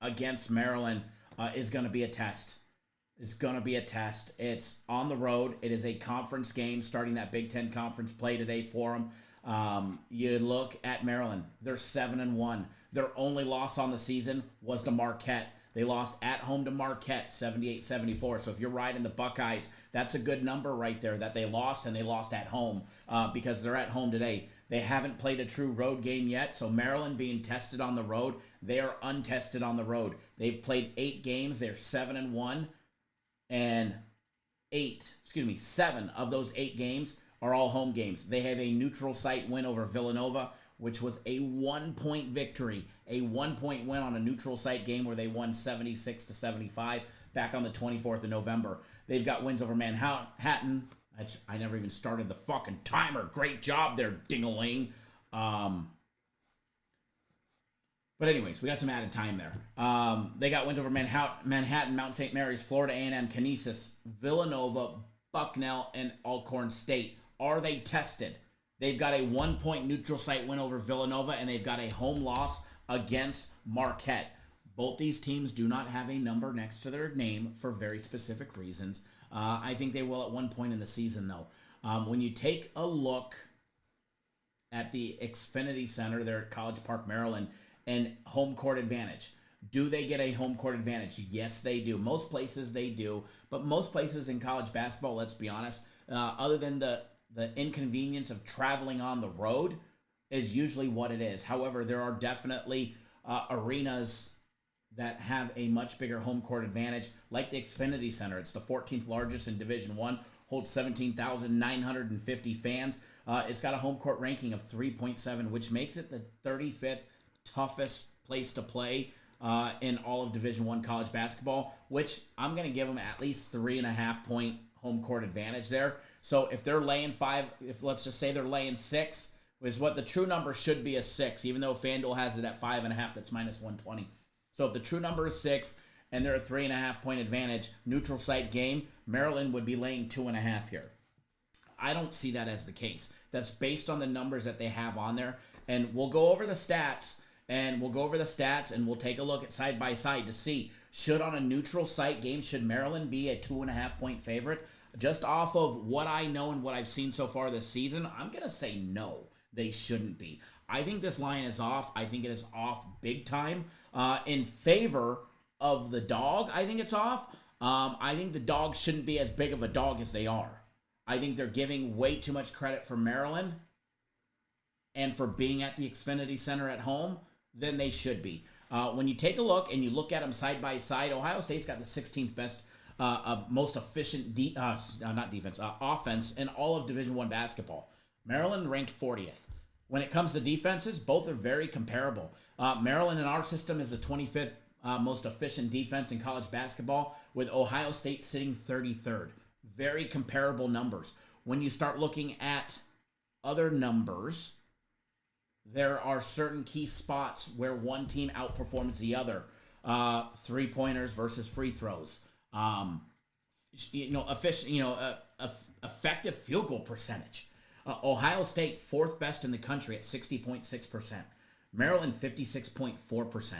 against Maryland is going to be a test. It's going to be a test. It's on the road. It is a conference game starting that Big Ten conference play today for them. You look at Maryland. They're 7-1. Their only loss on the season was to Marquette. They lost at home to Marquette, 78-74. So if you're riding the Buckeyes, that's a good number right there that they lost, and they lost at home because they're at home today. They haven't played a true road game yet, so Maryland being tested on the road, they are untested on the road. They've played 8 games. They're 7-1, and 7 of those 8 games are all home games. They have a neutral site win over Villanova, which was a 1-point victory, a 1-point win on a neutral site game where they won 76-75 back on the 24th of November. They've got wins over Manhattan. I never even started the fucking timer. Great job there, ding-a-ling. But anyways, we got some added time there. They got wins over Manhattan, Mount St. Mary's, Florida A&M, Canisius, Villanova, Bucknell, and Alcorn State. Are they tested? They've got a 1-point neutral site win over Villanova, and they've got a home loss against Marquette. Both these teams do not have a number next to their name for very specific reasons. I think they will at one point in the season, though. When you take a look at the Xfinity Center there at College Park, Maryland, and home court advantage, do they get a home court advantage? Yes, they do. Most places they do, but most places in college basketball, let's be honest, other than the inconvenience of traveling on the road is usually what it is. However, there are definitely arenas that have a much bigger home court advantage, like the Xfinity Center. It's the 14th largest in Division I, holds 17,950 fans. It's got a home court ranking of 3.7, which makes it the 35th toughest place to play in all of Division I college basketball, which I'm going to give them at least 3.5-point home court advantage there. So if they're laying 5, if let's just say they're laying 6, is what the true number should be, a 6, even though FanDuel has it at 5.5, that's minus 120. So if the true number is 6 and they're a 3.5-point advantage, neutral site game, Maryland would be laying 2.5 here. I don't see that as the case. That's based on the numbers that they have on there. And we'll go over the stats, and we'll take a look at side by side to see, should on a neutral site game, should Maryland be a 2.5-point favorite? Just off of what I know and what I've seen so far this season, I'm going to say no, they shouldn't be. I think this line is off. I think it is off big time. In favor of the dog, I think it's off. I think the dogs shouldn't be as big of a dog as they are. I think they're giving way too much credit for Maryland and for being at the Xfinity Center at home than they should be. When you take a look and you look at them side by side, Ohio State's got the 16th best, most efficient offense in all of Division I basketball. Maryland ranked 40th. When it comes to defenses, both are very comparable. Maryland in our system is the 25th most efficient defense in college basketball, with Ohio State sitting 33rd. Very comparable numbers. When you start looking at other numbers, there are certain key spots where one team outperforms the other. Three-pointers versus free throws. Effective field goal percentage. Ohio State, 4th best in the country at 60.6%. Maryland, 56.4%.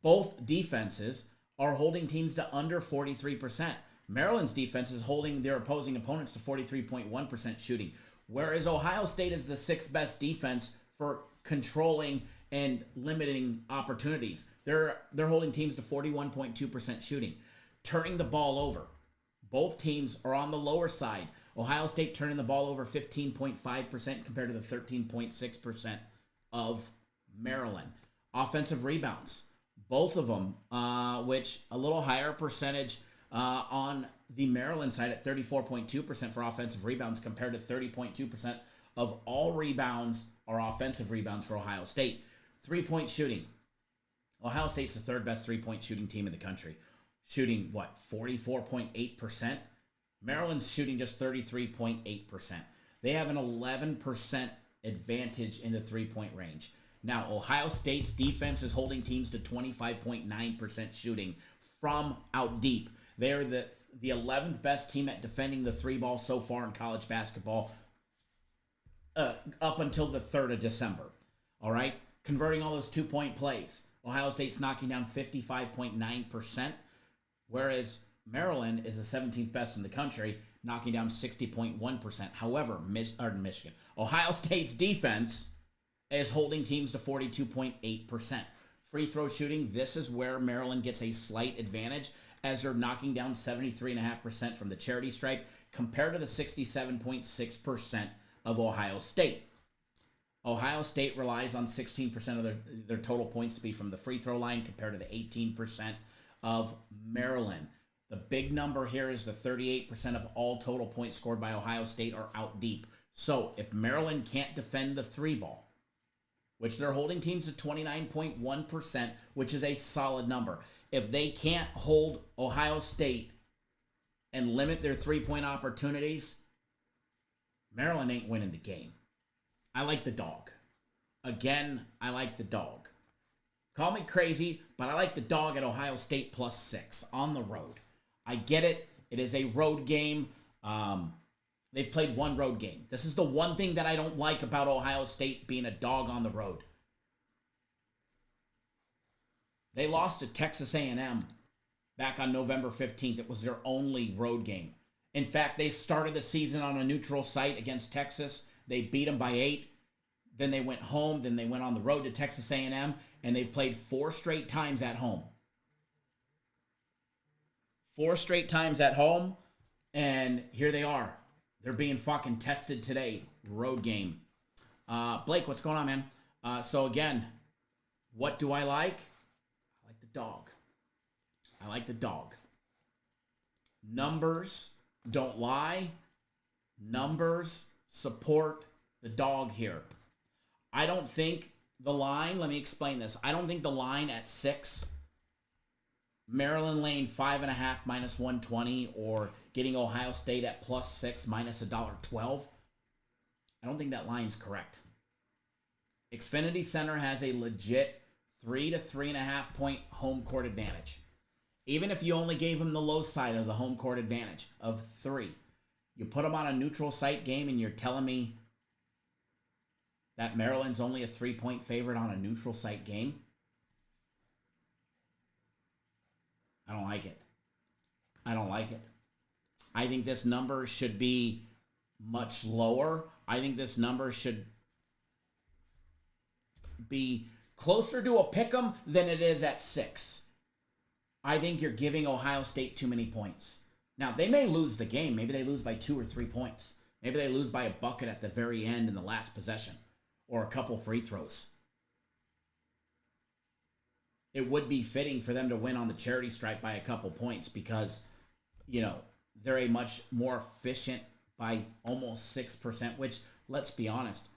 Both defenses are holding teams to under 43%. Maryland's defense is holding their opposing opponents to 43.1% shooting, whereas Ohio State is the 6th best defense for controlling and limiting opportunities. They're holding teams to 41.2% shooting. Turning the ball over. Both teams are on the lower side. Ohio State turning the ball over 15.5% compared to the 13.6% of Maryland. Offensive rebounds. Both of them, which a little higher percentage on the Maryland side at 34.2% for offensive rebounds compared to 30.2% of all rebounds or offensive rebounds for Ohio State. 3-point shooting. Ohio State's the 3rd best 3-point shooting team in the country. Shooting, 44.8%? Maryland's shooting just 33.8%. They have an 11% advantage in the 3-point range. Now, Ohio State's defense is holding teams to 25.9% shooting from out deep. They're the 11th best team at defending the 3-ball so far in college basketball up until the 3rd of December. All right? Converting all those 2-point plays. Ohio State's knocking down 55.9%, whereas Maryland is the 17th best in the country, knocking down 60.1%. However, Michigan, Ohio State's defense is holding teams to 42.8%. Free throw shooting, this is where Maryland gets a slight advantage as they're knocking down 73.5% from the charity stripe compared to the 67.6% of Ohio State. Ohio State relies on 16% of their total points to be from the free throw line compared to the 18% of Maryland. The big number here is the 38% of all total points scored by Ohio State are out deep. So if Maryland can't defend the three ball, which they're holding teams to 29.1%, which is a solid number. If they can't hold Ohio State and limit their three-point opportunities, Maryland ain't winning the game. I like the dog. Again, I like the dog. Call me crazy, but I like the dog at Ohio State +6 on the road. I get it. It is a road game. They've played one road game. This is the one thing that I don't like about Ohio State being a dog on the road. They lost to Texas A&M back on November 15th. It was their only road game. In fact, they started the season on a neutral site against Texas. They beat them by 8. Then they went home. Then they went on the road to Texas A&M, and they've played 4 straight times at home. 4 straight times at home, and here they are. They're being fucking tested today. Road game. Blake, what's going on, man? So again, what do I like? I like the dog. I like the dog. Numbers don't lie. Numbers support the dog here. I don't think the line, let me explain this. I don't think the line at 6, Maryland laying 5.5 -120, or getting Ohio State at +6 -$1.12. I don't think that line's correct. Xfinity Center has a legit 3 to 3.5 point home court advantage. Even if you only gave them the low side of the home court advantage of 3, you put them on a neutral site game and you're telling me that Maryland's only a 3-point favorite on a neutral site game? I don't like it. I don't like it. I think this number should be much lower. I think this number should be closer to a pick'em than it is at 6. I think you're giving Ohio State too many points. Now, they may lose the game. Maybe they lose by 2 or 3 points. Maybe they lose by a bucket at the very end in the last possession, or a couple free throws. It would be fitting for them to win on the charity stripe by a couple points because, you know, they're a much more efficient by almost 6%, which, let's be honest,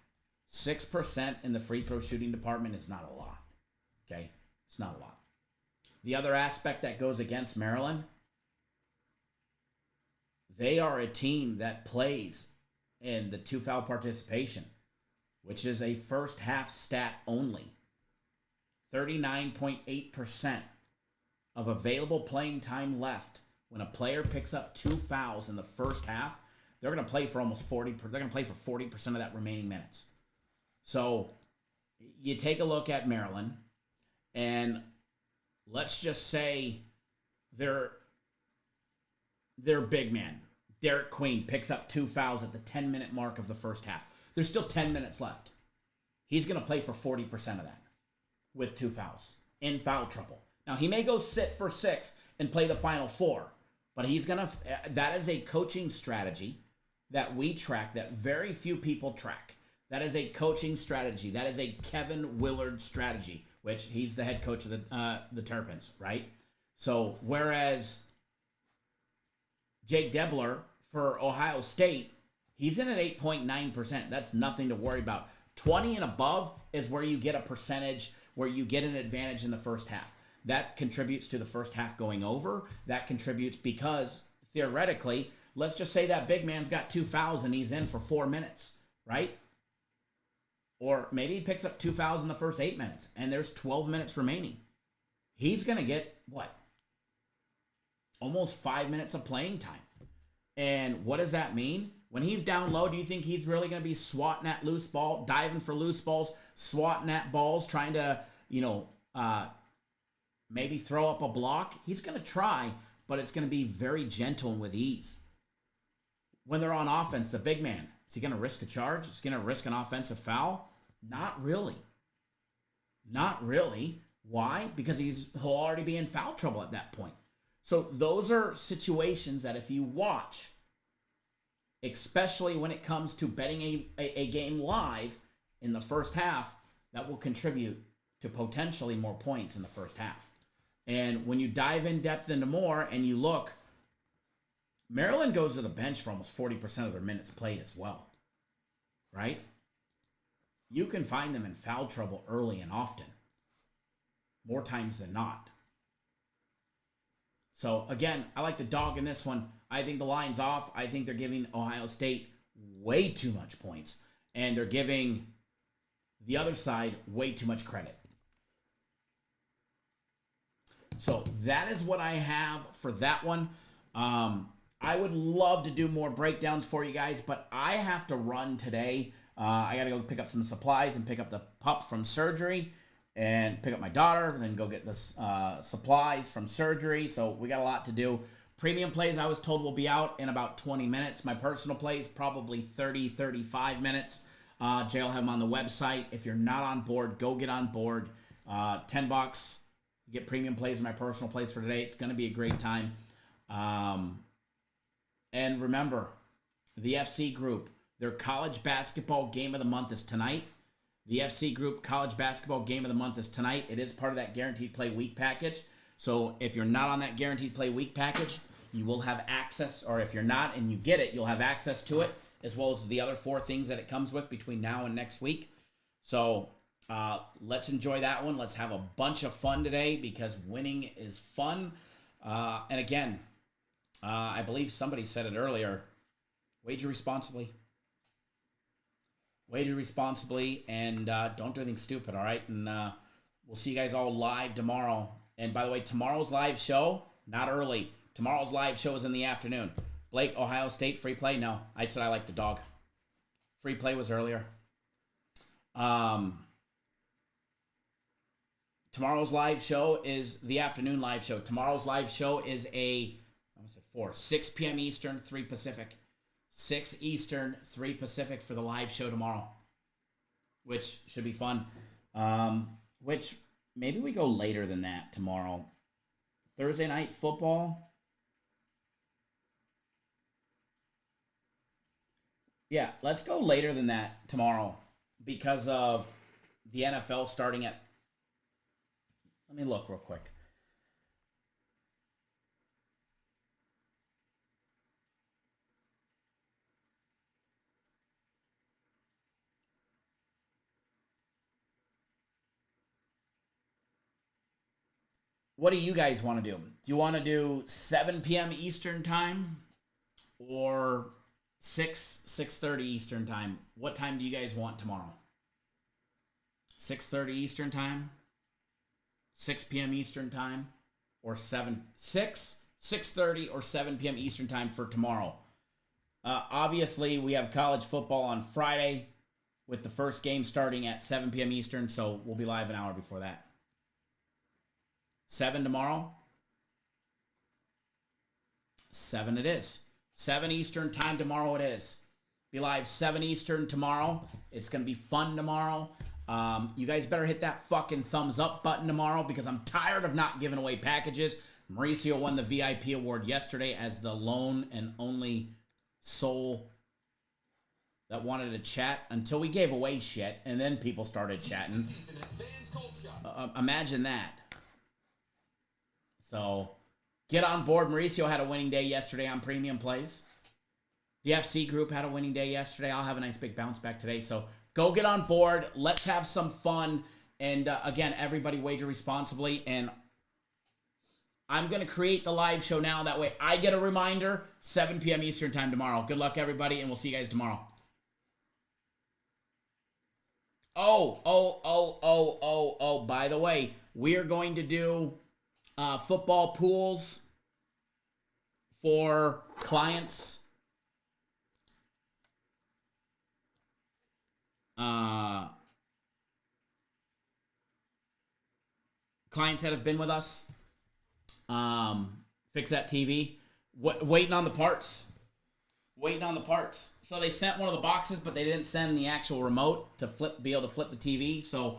6% in the free throw shooting department is not a lot. Okay? It's not a lot. The other aspect that goes against Maryland, they are a team that plays in the 2-foul participation, which is a first half stat only. 39.8% of available playing time left. When a player picks up 2 fouls in the first half, they're going to play for almost 40. They're going to play for 40% of that remaining minutes. So you take a look at Maryland, and let's just say their big man, Derek Queen, picks up 2 fouls at the 10-minute mark of the first half. There's still 10 minutes left. He's going to play for 40% of that with 2 fouls in foul trouble. Now, he may go sit for 6 and play the final 4, but he's going to, that is a coaching strategy that we track that very few people track. That is a coaching strategy. That is a Kevin Willard strategy, which he's the head coach of the Terrapins, right? So, whereas Jake Debler for Ohio State, he's in at 8.9%. That's nothing to worry about. 20 and above is where you get a percentage, where you get an advantage in the first half. That contributes to the first half going over. That contributes because, theoretically, let's just say that big man's got 2 fouls and he's in for 4 minutes, right? Or maybe he picks up 2 fouls in the first 8 minutes and there's 12 minutes remaining. He's going to get, what? Almost 5 minutes of playing time. And what does that mean? When he's down low, do you think he's really going to be swatting at loose ball, diving for loose balls, swatting at balls, trying to, maybe throw up a block. He's going to try, but it's going to be very gentle and with ease. When they're on offense, the big man, is he going to risk a charge? Is he going to risk an offensive foul? Not really. Not really. Why? Because he'll already be in foul trouble at that point. So those are situations that if you watch, especially when it comes to betting a game live in the first half, that will contribute to potentially more points in the first half. And when you dive in depth into more and you look, Maryland goes to the bench for almost 40% of their minutes played as well, right? You can find them in foul trouble early and often, more times than not. So, again, I like the dog in this one. I think the line's off. I think they're giving Ohio State way too much points, and they're giving the other side way too much credit. So that is what I have for that one. I would love to do more breakdowns for you guys, but I have to run today. I got to go pick up some supplies and pick up the pup from surgery and pick up my daughter and then go get the supplies from surgery. So we got a lot to do. Premium plays, I was told, will be out in about 20 minutes. My personal plays, probably 30, 35 minutes. Jay will have them on the website. If you're not on board, go get on board. $10. You get premium plays and my personal plays for today. It's going to be a great time. And remember, the FC group, their college basketball game of the month is tonight. The FC group college basketball game of the month is tonight. It is part of that guaranteed play week package. So if you're not on that guaranteed play week package, you will have access, or if you're not and you get it, you'll have access to it, as well as the other 4 things that it comes with between now and next week. So let's enjoy that one. Let's have a bunch of fun today because winning is fun. And again, I believe somebody said it earlier, wager responsibly. Wager responsibly and don't do anything stupid, all right? And we'll see you guys all live tomorrow. And by the way, tomorrow's live show, not early. Tomorrow's live show is in the afternoon. Blake, Ohio State, free play? No, I said I like the dog. Free play was earlier. Tomorrow's live show is the afternoon live show. Tomorrow's live show is 6 p.m. Eastern, 3 Pacific. 6 Eastern, 3 Pacific for the live show tomorrow, which should be fun. Which maybe we go later than that tomorrow. Thursday night football. Yeah, let's go later than that tomorrow because of the NFL starting at... Let me look real quick. What do you guys want to do? Do you want to do 7 p.m. Eastern time or 6:30 Eastern time? What time do you guys want tomorrow? 6:30 Eastern time? 6 p.m. Eastern time? Or 6:30 or 7 p.m. Eastern time for tomorrow? Obviously, we have college football on Friday with the first game starting at 7 p.m. Eastern, so we'll be live an hour before that. 7 tomorrow? 7 it is. 7 Eastern time tomorrow it is. Be live 7 Eastern tomorrow. It's going to be fun tomorrow. You guys better hit that fucking thumbs up button tomorrow because I'm tired of not giving away packages. Mauricio won the VIP award yesterday as the lone and only soul that wanted to chat until we gave away shit and then people started chatting. Imagine that. So, get on board. Mauricio had a winning day yesterday on Premium Plays. The FC group had a winning day yesterday. I'll have a nice big bounce back today. So, go get on board. Let's have some fun. And, again, everybody wager responsibly. And I'm going to create the live show now. That way I get a reminder. 7 p.m. Eastern time tomorrow. Good luck, everybody, and we'll see you guys tomorrow. Oh, by the way, we are going to do... football pools for clients. clients that have been with us. Fix that TV. Waiting on the parts. So they sent one of the boxes, but they didn't send the actual remote to be able to flip the TV. So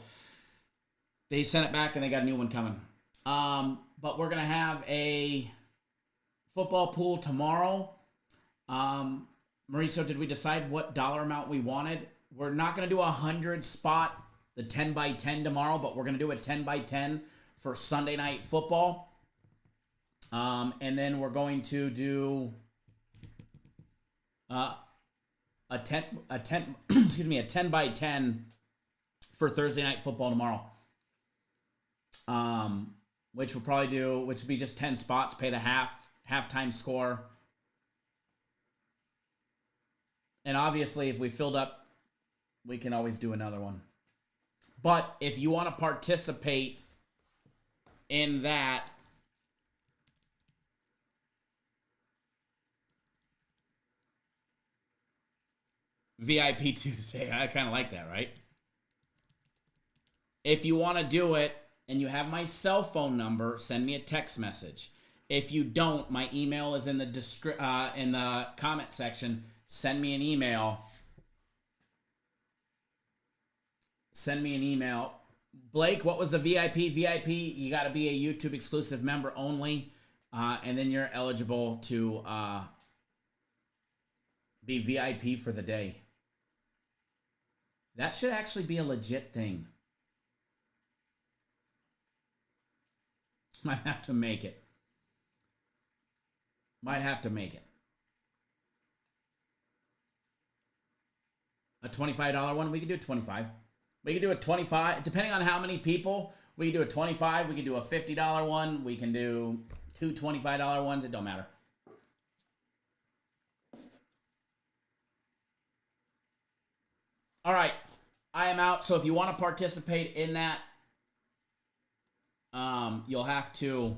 they sent it back, and they got a new one coming. But we're gonna have a football pool tomorrow. Mauricio, did we decide what dollar amount we wanted? We're not gonna do 100 spot, the 10 by 10 tomorrow, but we're gonna do a 10 by 10 for Sunday night football. And then we're going to do a 10 by 10 for Thursday night football tomorrow. Which would be just 10 spots, pay the halftime score. And obviously, if we filled up, we can always do another one. But if you want to participate in that, VIP Tuesday, I kind of like that, right? If you want to do it and you have my cell phone number, send me a text message. If you don't, my email is in the comment section. Send me an email. Blake, what was the VIP? VIP, you got to be a YouTube exclusive member only, and then you're eligible to be VIP for the day. That should actually be a legit thing. Might have to make it. A $25 one, we could do a 25. We could do a 25, depending on how many people. We could do a 25, we could do a $50 one, we can do two $25 ones, it don't matter. All right, I am out. So if you want to participate in that, you'll have to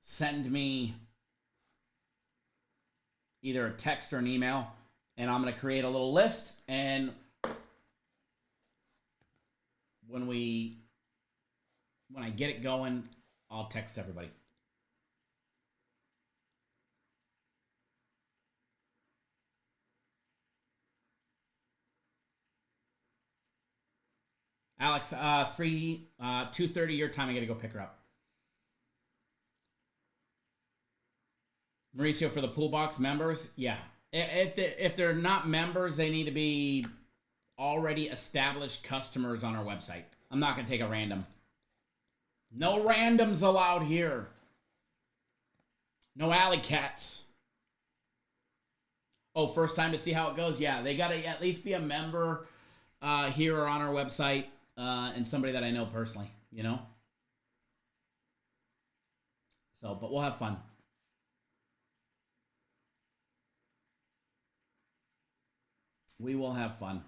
send me either a text or an email, and I'm going to create a little list, and when I get it going, I'll text everybody. Alex, 2:30 your time. I got to go pick her up. Mauricio, for the pool box members, yeah. If they're not members, they need to be already established customers on our website. I'm not going to take a random. No randoms allowed here. No alley cats. Oh, first time to see how it goes? Yeah, they got to at least be a member here or on our website, and somebody that I know personally, you know? So, but we'll have fun. We will have fun.